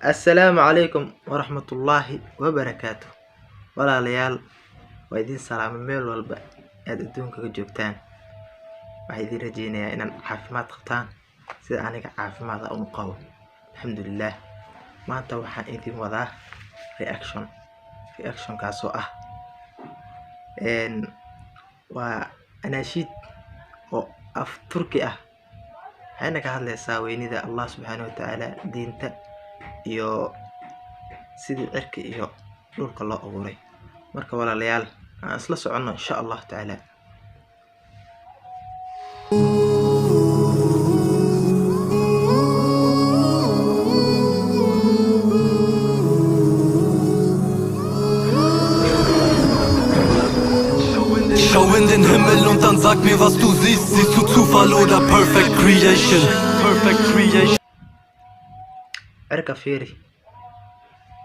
Assalaamu calaykum waraxmatullaahi wabarakaatuh. Walaalayaal, waa idin salaamo meel walba aad adduunka ka joogtaan. Waxaan idin rajeynayaa inaan caafimaad qabtaan sida aniga caafimaad u qabo. Alxamdulillaah. Maanta waxaan idin wadaa reaction kaasoo ah waa anaashiid oo af Turki ah. waxayna ka hadlaysaa weynida Allah subxaanahu wa ta'ala, diinta iyo sidii cirka iyo dhulka loo abuuray. Marka walaalayaal, aan isla soconno insha Allah ta'ala. Schau in den Himmel und dann sag mir, was du siehst. Siehst du Zufall oder Perfect Creation? Perfect Creation. Cirka fiiri.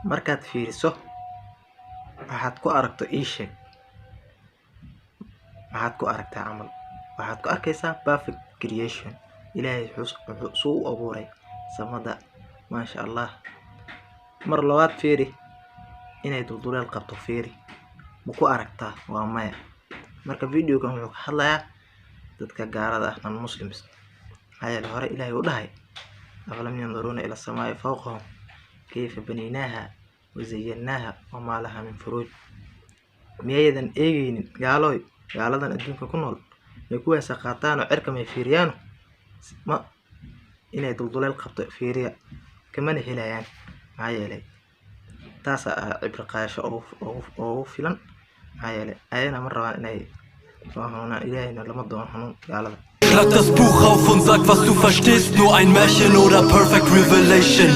Markaad fiiriso waxaad ku aragto ii sheeg. Waxaad ku aragtaa camal. Waxaad ku arkaysaa perfect creation. Ilaahay wuxuu u abuuray samada, maasha Allah. Mar labaad fiiri inay dulduleel qabto fiiri. Ma ku aragtaa? Waa maya. Marka videogan wuxuu ka hadlayaa dadka gaalada ah, non-Muslims. Ayay hore Ilaahay u dhahay: أفلم ينظرون إلى السماء فوقهم كيف بنيناها وزيناها وما لها من فروج. ميدان إيجين قالوا أدونك كنول يكون سقطان وعرك ما يفيريانو ما إني دلدل القبط فيريا كمان هلايان معايا لي تاسع عبر قاش أو فلان معايا لي أنا مرة إني فهمنا إلهنا لما ضون هنون قالوا. Schlag das Buch auf und sag, was du verstehst. Nur ein Märchen oder Perfect Revelation.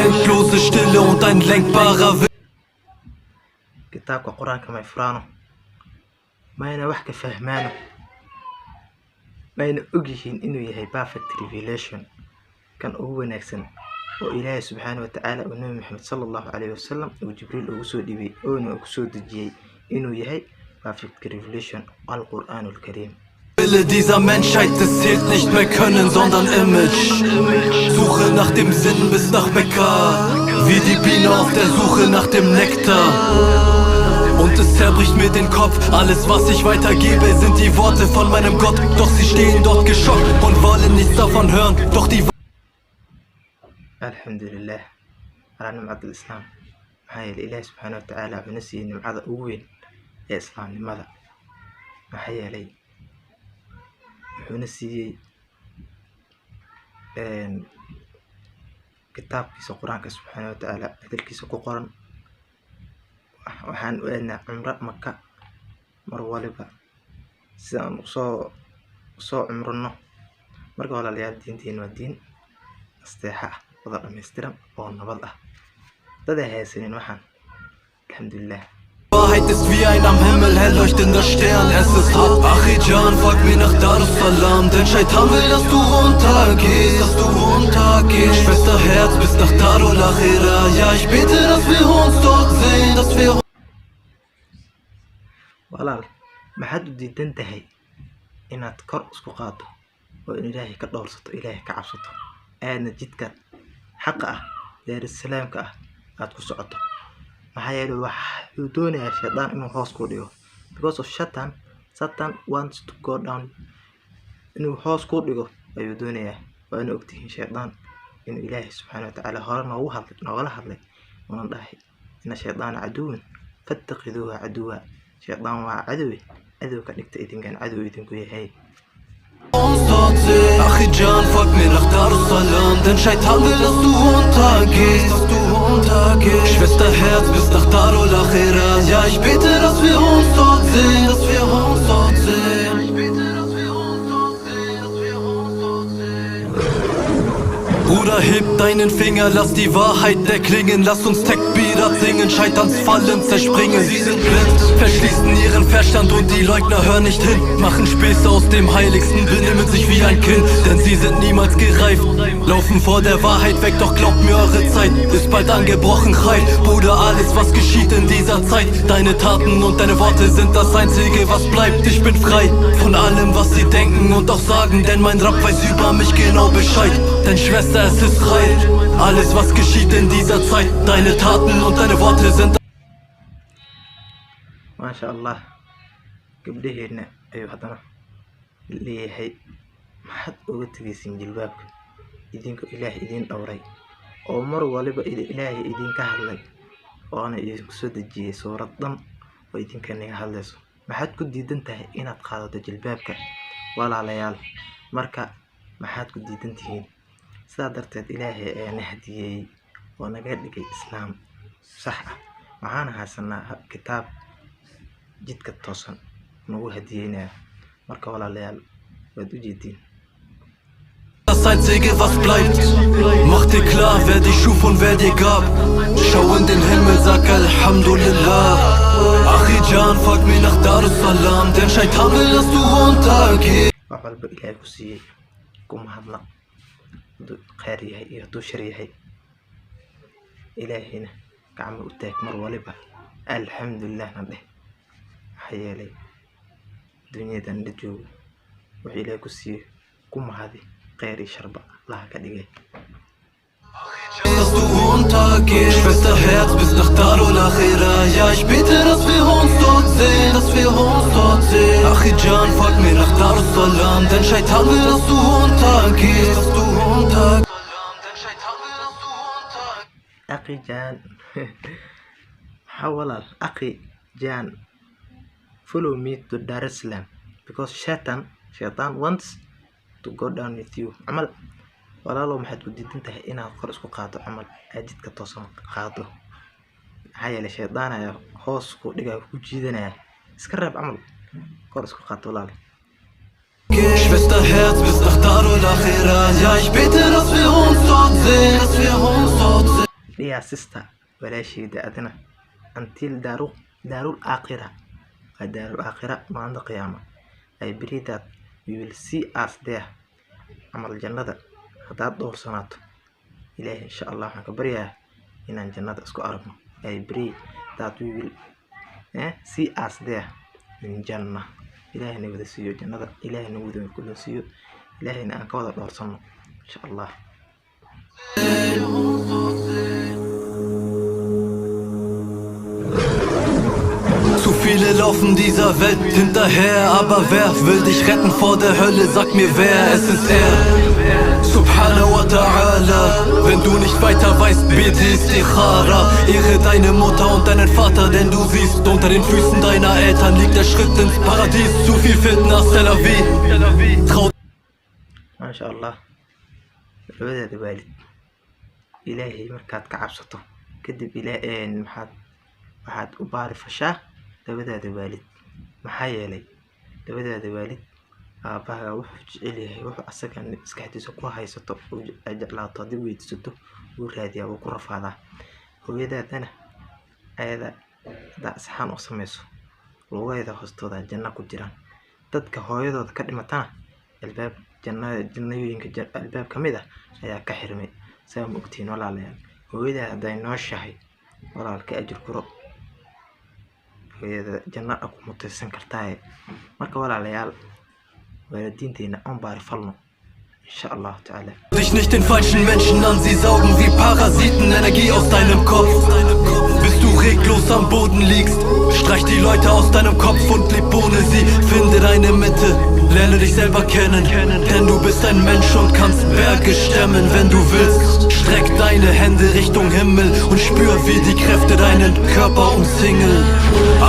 Endlose Stille und ein lenkbarer Weg. كتابك قرآنك ما يفرانه ما ينا وحكة فهمانه ما ينا أجيهين إنه يهي perfect revelation كان هو نكسن وإله سبحانه وتعالى ونبي محمد صلى الله عليه وسلم وجبريل أقصد بي أو أقصد جي إنه يهي perfect revelation القرآن الكريم. Wille dieser Menschheit, es zählt nicht mehr Können, sondern Image. Suche nach dem Sinn bis nach Mekka, wie die Biene auf der Suche nach dem Nektar. Und es zerbricht mir den Kopf, alles was ich weitergebe sind die Worte von meinem Gott. Doch sie stehen dort geschockt und wollen nichts davon hören. Doch die Alhamdulillah, ala nimcat al-Islam. Maxaa yeelay Ilaahay subxaanahu wa ta'aala wuxuu na siiyey nimcada ugu weyn ee islaamnimada. Maxaa yeelay wuxuu na siiyey kitaabkiisa quraanka subxaanahu wa ta'aala hadalkiisa ku qoran. waxaan u aadnaa cumro Maka mar waliba sidaan usoo cumrano. marka walaalayaal, diinteena waa diin nasteexa ah, wada dhammaystiran oo nabad ah. dad ay haysanin waxaan, alxamdulillah. Wahrheit ist wie ein am Himmel hell leuchtender Stern, es ist hart. Achijan, folg mir nach Dar es Salaam, denn Shaitan will, dass du runtergehst, Schwester Herz bis nach Darul Akhira, ja ich bete, dass wir uns dort sehen, dass wir... walaal, maxaad u diidan tahay inaad kor isku qaado oo in Ilaahay ka dhowrsato, Ilaahay ka cabsato, aadna jidka xaqa ah daarusalaamka ah aad ku socoto? maxaa yeelay wuxuu doonayaa shaydaan inuu hoos ku dhigo. Because of Satan wants to go down. inuu hoos ku dhigo ayuu doonayaa. waa inuu ogtihiin shaydaan inuu Ilaahay subxaanahu wa ta'aala hore noogala hadlay unan dhahay ina shaydaana caduwan fattaqiduuha caduwa. shaydaan waa cadow ka dhigta idinkan cadow idinku yahay. Achijan, folg mir nach Dar es Salaam, denn Shaitan will, dass du runtergehst, Schwester Herz bis nach Darul Akhira, ja ich bete, dass wir uns dort sehen, Bruder, heb deinen Finger, lass die Wahrheit erklingen. Lass uns Tekbirat singen, Scheiterns Fallen zerspringen. Sie sind blind, verschließen ihren Verstand und die Leugner hören nicht hin. Machen Späße aus dem Heiligsten, benehmen sich wie ein Kind, denn sie sind niemals gereift. Laufen vor der Wahrheit weg, doch glaubt mir, eure Zeit ist bald angebrochen. Cheit, Bruder, alles was geschieht in dieser Zeit, deine Taten und deine Worte sind das Einzige, was bleibt. Ich bin frei von allem, was sie denken und auch sagen, denn mein Rapp weiß über mich genau Bescheid. Denn Schwester, es ist Reid. Alles was geschieht in dieser Zeit, deine Taten und deine Worte sind ما شاء الله gabdhaheena ayuu haddana leeyahay maxaad uga tegaysiin jilbaabka idinkoo ilaahay idiin dhowray oo mar waliba ilaahay idinka hadlay oona idinku soo dejiyey suurad dhan oo idinka naga hadlayso maxaad ku diidan tahay inaad qaadato jilbaabka walaalayaal marka maxaad ku diidan tihiin sidaa darteed ilaahay ayaa na hadiyey oo naga dhigay islaam sax ah waxaan haysanaa kitaab jidka toosan nagu hadiyeynaya marka walaalayaal waad u jeedin das Einzige, was bleibt. Mach dir klar, wer dich schuf und wer dir gab. Schau in den Himmel, sag Alhamdulillah. Achijan, folg mir nach Dar es Salaam, denn Shaitan will, dass du runtergehst. wax walba ilaahay ku siiyey kuma hadla hadduu khayr yahay iyo hadduu shar yahay ilaahayna gacmo u taag mar waliba alxamdulilah na dheh maxaa yeelay dunyadan la joogo wuxuu ilaahay ku siiyey ku mahadi khayr iyo sharba allaha ka dhigay Dass du runtergehst, Schwesterherz bis nach Darul Akhirah. Ja, ich bete, dass wir uns dort sehen, dass wir uns dort sehen. Achijan, folg mir nach Dar es Salaam, denn Shaitan will, dass du runtergehst, dass du runtergehst. Denn Shaitan will, dass du runtergehst. Akhi Jan walaal Akhi Jan follow me to Dar es Salaam because Shaitan wants to go down with you camal walaalow maxaad ku diidan tahay inaad kor isku qaado camal aad jidka toosan qaado maxaa yeelay shaydaan ayaa hoos ku dhigaa ku jiidanaya iska reeb camal kor isku qaado walaal Schwesterherz bis nach Darul Akhirah. Ja, ich bete, dass wir uns dort sehen, dass wir uns dort sehen. dear sister walaashayda adina until Darul Akhirah waa Darul Akhirah maalinta qiyaama I pray that we will see us there camal jannada haddaad dhowrsanaato ilaahay insha allah waxaan ka baryayaa inaan jannada isku aragno I pray that we will see us there in Jannah ilaahay na wada siiyo jannada ilaahay na wada kula siiyo ilaahayna aan ka wada dhowrsano insha allah Zu viele laufen dieser Welt hinterher, aber wer will dich retten vor der Hölle? Sag mir wer, es ist er. Subhanahu wa ta'ala. Wenn du nicht weiter weißt, bitte Istikhara. Ehre deine Mutter und deinen Vater, denn du siehst, unter den Füßen deiner Eltern liegt der Schritt ins Paradies. Zu viel Fitna, Tel Aviv. Trau ما شاء الله labadeeda waalid ilaahay markaad ka cabsato kadib ilaahay waxaad u baari fashaa labadeeda waalid maxaa yeelay labadeeda waalid aabaha wuxuu jecel yahay wuxuu asaga maskaxdiisa ku haysato oo jeclaato haddii weydiisato wuu raadiyaa wuu ku rafaadaa hooyadaadana ayada haddaa saxaan u samayso lugaheeda hoostooda janno ku jiraan dadka hooyadooda ka dhimatana albaab jannooyinka albaab ka mid ah ayaa ka xirmay saa ma ogtiin walaalayaal hooyadaa hadday nooshahay walaalka ajir kuro hooyada janno ku mutaysan kartaaye marka walaalayaal waalidiinteena aan baari falno insha Allah ta'ala dich nicht den falschen Menschen an, sie saugen wie Parasiten Energie aus deinem Kopf. Bis du reglos am Boden liegst, streich die Leute aus deinem Kopf und leb ohne sie. Finde deine Mitte, lerne dich selber kennen, denn du bist ein Mensch und kannst Berge stemmen, wenn du willst. Streck deine Hände Richtung Himmel und spür, wie die Kräfte deinen Körper umzingeln.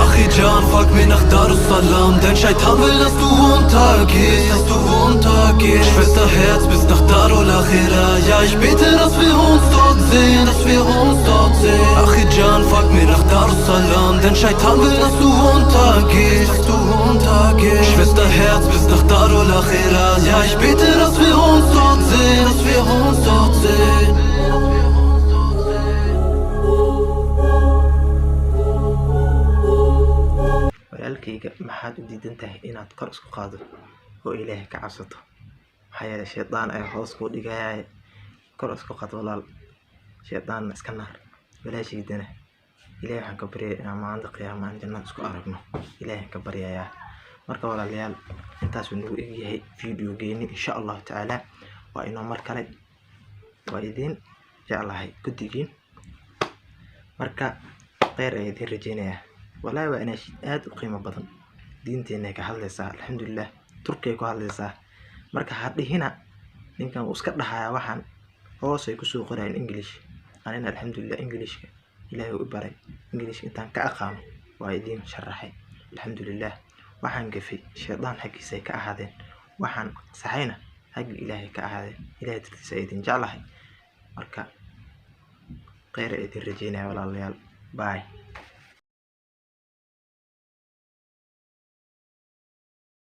Achijan, folg mir nach Dar es Salaam, denn Shaitan will, dass du runtergehst, dass du runtergehst. Schwesterherz bis nach Darul Akhirah. Ja, ich bete, dass wir uns dort sehen, dass wir uns dort sehen. Achijan, folg mir nach Dar es Salaam, denn Shaitan will, dass du runtergehst, dass du runtergehst. Schwesterherz bis nach Darul Akhirah. Ja, ich bete, dass wir uns dort sehen, dass wir uns dort sehen. walaalkayga maxaad u diidan tahay inaad kor isku qaado oo ilaahay ka cabsato maxaa yeelay shaydaan ayaa hoos kuu dhigaya kor isku qaad walaal shaydaanna iska naar walaashaydana ilaahay waxaan ka baryayaa inaan maalinta qiyaama aan jannada isku aragno ilaahay ka baryayaa marka walaalayaal intaas wuu nagu egyahay videogeeni insha Allah ta'ala waa inoo mar kale وإذن جعلها كدجين مركا غير إذن رجينا ولا وأنا شيء قيمة بدن دينتي إنك هاللسا الحمد لله تركيا كهاللسا مركا هذه هنا ninkan uu iska dhaxaya waxaan hoos ay ku soo qorayeen English anina alxamdulillah English ilaahay u baray English intaan ka aqaano waa idin sharaxay alxamdulillah waxaan gafay sheedaan xaqiisa ka ahaadeen waxaan saxayna xaq ilaahay ka ahaadeen ilaahay tirtiisa idin jeclahay marka khayr idin rajeynaa walaalayaal bye